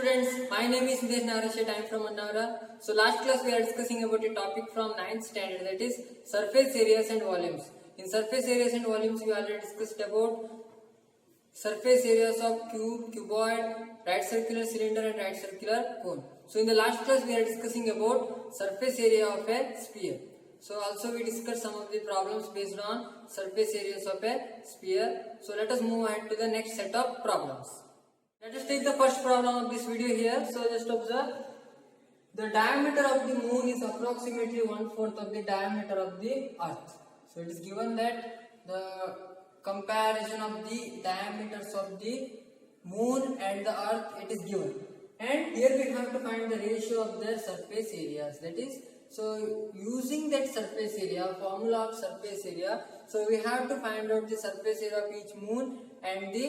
students, my name is Nidesh Narashet. I am from Annavara. So last class we are discussing about a topic from 9th standard, that is surface areas and volumes. In surface areas and volumes we already discussed about surface areas of cube, cuboid, right circular cylinder and right circular cone. So in the last class we are discussing about surface area of a sphere. So also we discussed some of the problems based on surface areas of a sphere. So let us move ahead to the next set of problems. Let us take the first problem of this video here. So just observe, the diameter of the moon is approximately 1/4 of the diameter of the earth. So it is given that the comparison of the diameters of the moon and the earth, it is given, and here we have to find the ratio of their surface areas. That is, so using that surface area, formula of surface area, so we have to find out the surface area of each moon and the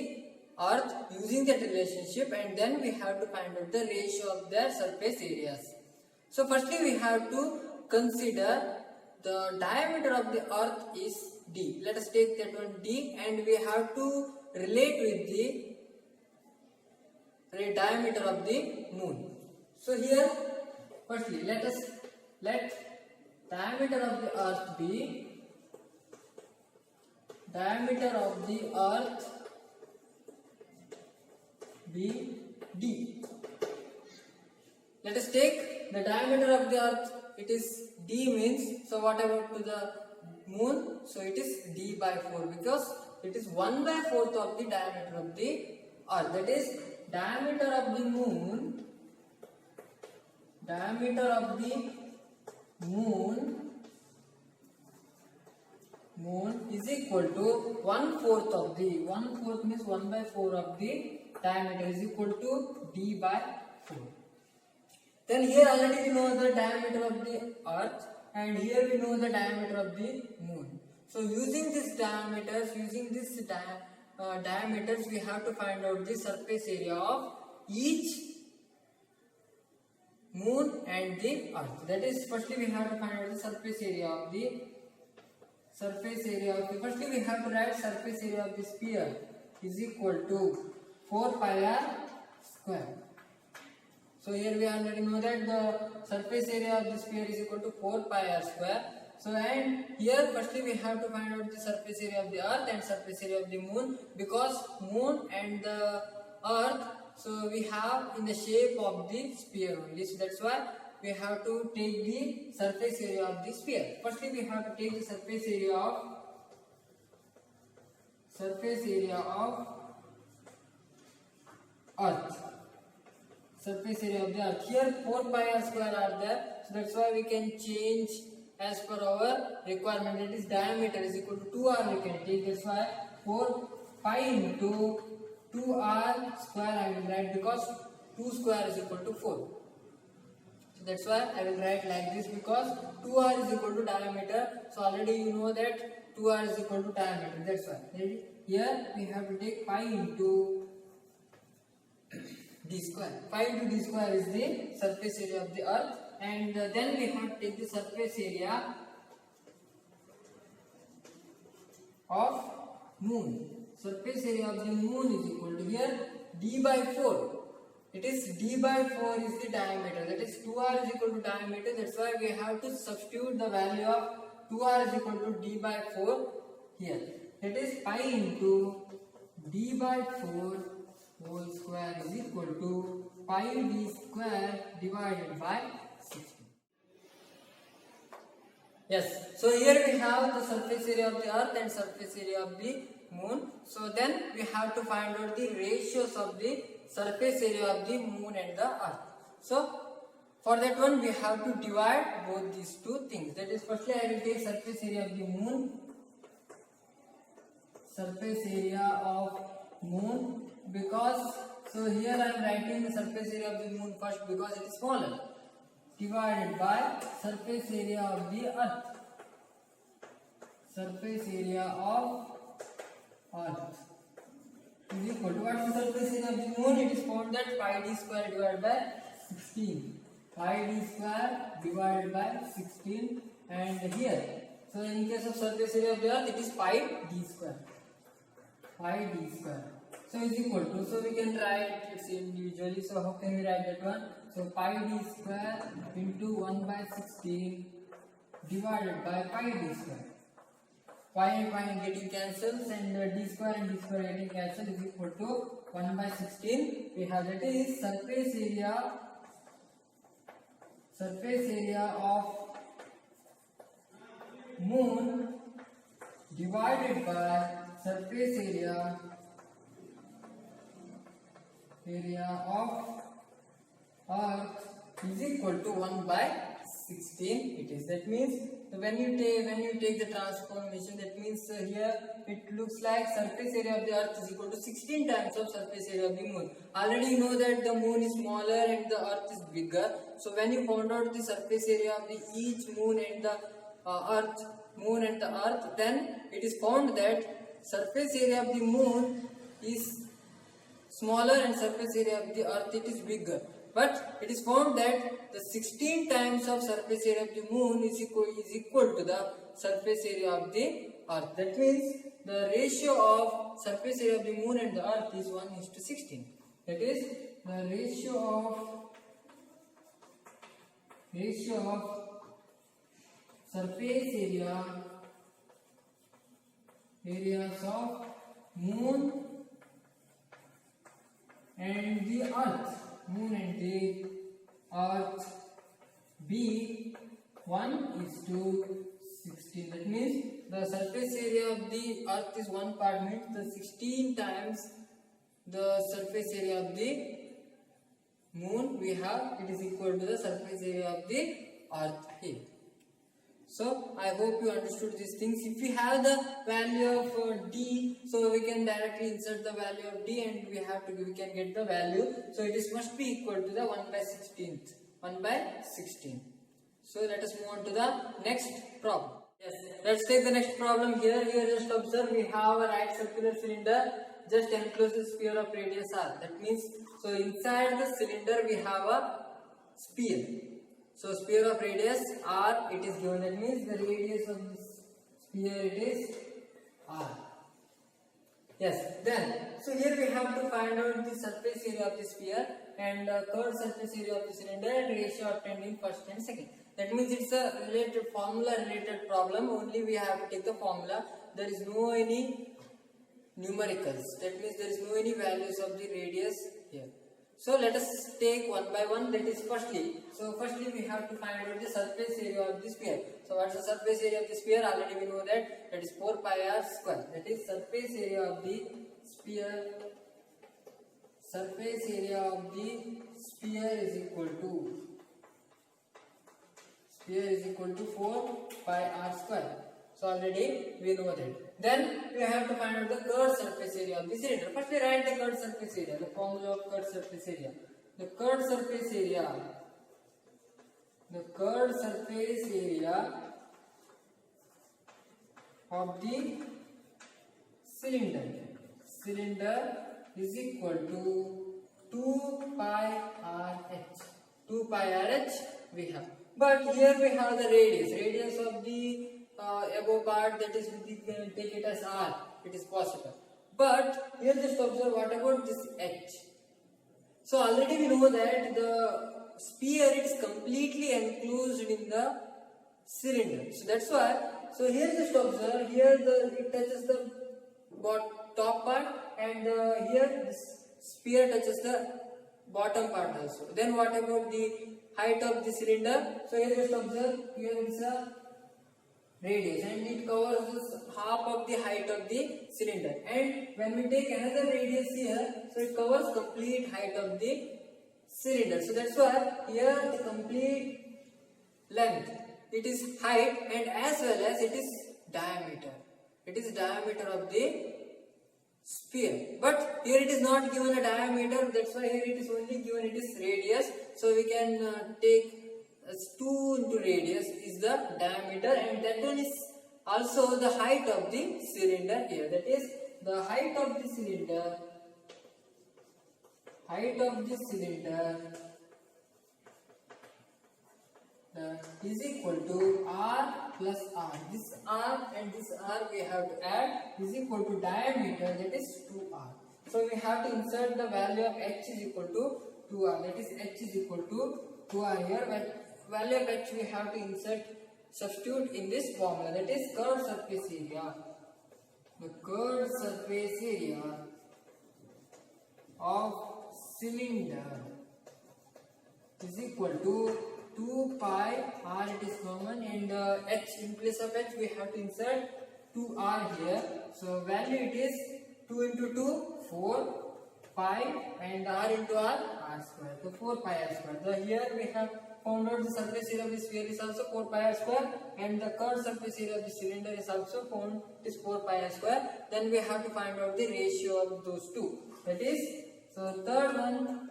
earth using that relationship, and then we have to find out the ratio of their surface areas. So firstly we have to consider the diameter of the earth is d. Let us take that one d, and we have to relate with the diameter of the moon. So here firstly let diameter of the earth be d. Let us take the diameter of the earth, it is d means, so what about to the moon? So it is d by 4, because it is 1/4 of the diameter of the earth. That is, diameter of the moon is equal to 1/4 of the, 1/4 means 1/4 of the diameter is equal to d by 4. Then here already we know the diameter of the earth, and here we know the diameter of the moon. So using these diameters, we have to find out the surface area of each moon and the earth. That is, firstly we have to find out the surface area of the firstly we have to write surface area of the sphere is equal to 4 pi r square. So here we already know that the surface area of the sphere is equal to 4 pi r square. So and here firstly we have to find out the surface area of the earth and surface area of the moon, because moon and the earth, so we have in the shape of the sphere only. So that's why we have to take the surface area of the sphere. Firstly we have to take the surface area of earth. Surface area of the earth. Here 4 pi r square are there, so that's why we can change as per our requirement. That is, diameter is equal to 2r we can take. That's why 4 pi into 2r square I will write, because 2 square is equal to 4. So that's why I will write like this, because 2r is equal to diameter. So already you know that 2r is equal to diameter. That's why here we have to take pi into d square. Pi into d square is the surface area of the earth, and then we have to take the surface area of moon. Surface area of the moon is equal to, here d by 4. It is d by 4 is the diameter. That is, 2r is equal to diameter. That's why we have to substitute the value of 2r is equal to d by 4 here. That is, pi into d by 4 whole square is equal to pi d square divided by 16. Yes, so here we have the surface area of the earth and surface area of the moon. So then we have to find out the ratios of the surface area of the moon and the earth. So for that one we have to divide both these two things. That is, firstly I will take surface area of the moon, because, so here I am writing the surface area of the moon first because it is smaller, divided by surface area of the earth. Surface area of earth is equal to, what is the surface area of the moon? It is found that pi d square divided by 16. Pi d square divided by 16, and here, so in case of surface area of the earth, it is pi d square. So is equal to, so we can write it individually. So how can we write that one? So pi d square into 1 by 16 divided by pi d square. Pi and pi getting cancels, and d square and d square getting cancelled, is equal to 1 by 16. We have, that is surface area of moon divided by surface area of earth is equal to 1 by 16. It is, that means when you take the transformation, that means here it looks like surface area of the earth is equal to 16 times of surface area of the moon. Already you know that the moon is smaller and the earth is bigger. So when you found out the surface area of the each moon and the earth, then it is found that surface area of the moon is smaller and surface area of the earth it is bigger. But it is found that the 16 times of surface area of the moon is equal to the surface area of the earth. That means the ratio of surface area of the moon and the earth is 1:16. That is the ratio of surface areas of moon and the earth be 1:16. That means the surface area of the earth is 1 part, means the 16 times the surface area of the moon we have, it is equal to the surface area of the earth here. So I hope you understood these things. If we have the value of d, so we can directly insert the value of d, and we can get the value. So it is must be equal to the 1 by 16. So let us move on to the next problem. Yes, let's take the next problem here. Here just observe, we have a right circular cylinder just enclosed the sphere of radius r. That means, so inside the cylinder we have a sphere. So sphere of radius r it is given. That means the radius of this sphere it is r. Yes. Then so here we have to find out the surface area of the sphere and curved surface area of the cylinder and ratio obtained in first and second. That means it's a formula related problem. Only we have to take the formula. There is no any numericals. That means there is no any values of the radius here. So let us take one by one. That is firstly we have to find out the surface area of the sphere. So what is the surface area of the sphere? Already we know that is 4 pi r square. That is surface area of the sphere. Surface area of the sphere is equal to 4 pi r square. So already we know that. Then we have to find out the curved surface area of the cylinder. First we write the curved surface area, the formula of curved surface area. The curved surface area of the cylinder is equal to 2 pi RH. 2 pi RH we have. But here we have the radius of the above part, that is we can take it as r. It is possible. But here just observe, what about this h? So already we know that the sphere is completely enclosed in the cylinder. So that's why. So here just observe, here it touches the top part, and here this sphere touches the bottom part also. Then what about the height of the cylinder? So here just observe, here it's a radius and it covers half of the height of the cylinder. And when we take another radius here, so it covers complete height of the cylinder. So that's why here the complete length, it is height and as well as it is diameter. It is diameter of the sphere. But here it is not given a diameter, that's why here it is only given it is radius. So we can take as 2 into radius is the diameter, and that one is also the height of the cylinder here. That is the height of the cylinder is equal to r plus r. This r and this r we have to add is equal to diameter, that is 2r. So we have to insert the value of h is equal to 2r. That is h is equal to 2r here. But value of h we have to substitute in this formula. That is curved surface area. The curved surface area of cylinder is equal to 2 pi r, it is common, and h, in place of h we have to insert 2r here. So value it is 2 into 2, 4 pi, and r into r square. So 4 pi r square. So here we have found out the surface area of the sphere is also 4 pi r square, and the curved surface area of the cylinder is also found, it is 4 pi r square. Then we have to find out the ratio of those two. That is, so third one,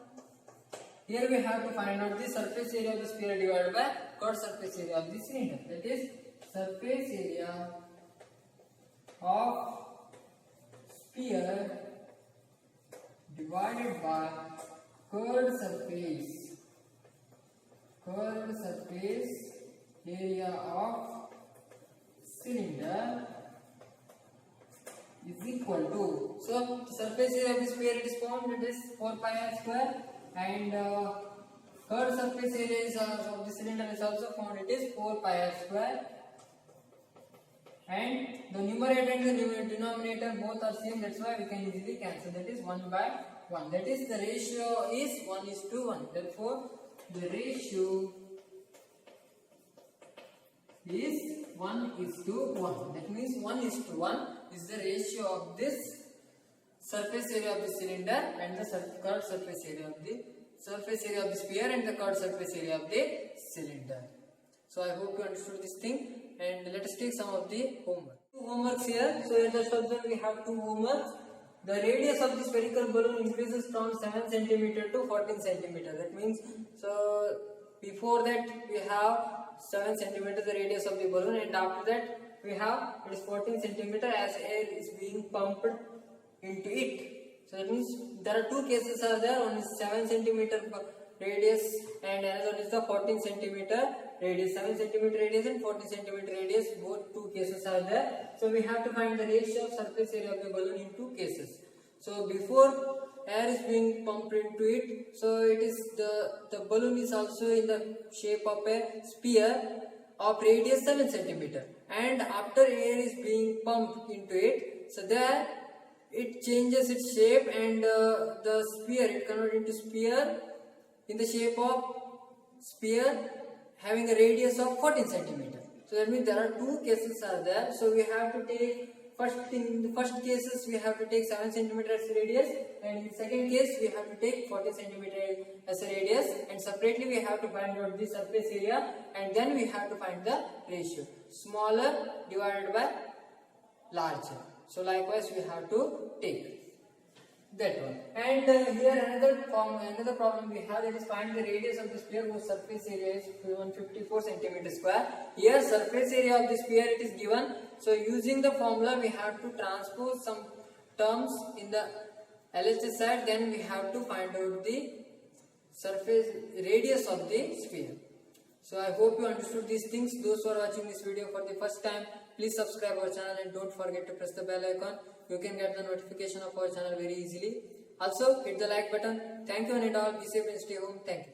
here we have to find out the surface area of the sphere divided by curved surface area of the cylinder. That is, surface area of sphere divided by curved surface area of cylinder is equal to, so the surface area of the sphere it is formed, it is 4 pi r square, and curved surface area of the cylinder is also found, it is 4 pi r square, and the numerator and the denominator both are same, that's why we can easily cancel. That is 1 by 1. That is, the ratio is 1:1. Therefore, the ratio is 1:1. That means 1:1 is the ratio of this surface area of the cylinder and the curved surface area of the sphere and the curved surface area of the cylinder. So I hope you understood this thing, and let us take some of the homework. Two homeworks here. So in the subject we have two homeworks. The radius of the spherical balloon increases from 7 cm to 14 cm. That means, so before that we have 7 cm the radius of the balloon, and after that we have it is 14 cm as air is being pumped into it. So that means there are two cases are there. One is 7 cm radius and another one is the 14 cm radius. 7 cm radius and 14 cm radius, both two cases are there. So we have to find the ratio of surface area of the balloon in two cases. So before air is being pumped into it, so it is the balloon is also in the shape of a sphere of radius 7 cm, and after air is being pumped into it, so there it changes its shape, and the sphere, it converts into sphere in the shape of sphere having a radius of 14 cm. So that means there are two cases are there. So we have to take, in the first cases we have to take 7 cm as radius, and in the second case we have to take 14 cm as a radius, and separately we have to find out the surface area, and then we have to find the ratio, smaller divided by larger. So likewise we have to take that one. And here another problem we have, that is find the radius of the sphere whose surface area is 154 cm square. Here surface area of the sphere it is given. So using the formula we have to transpose some terms in the LHS side, then we have to find out the surface radius of the sphere. So I hope you understood these things. Those who are watching this video for the first time, please subscribe our channel and don't forget to press the bell icon. You can get the notification of our channel very easily. Also hit the like button. Thank you and all. Be safe and stay home. Thank you.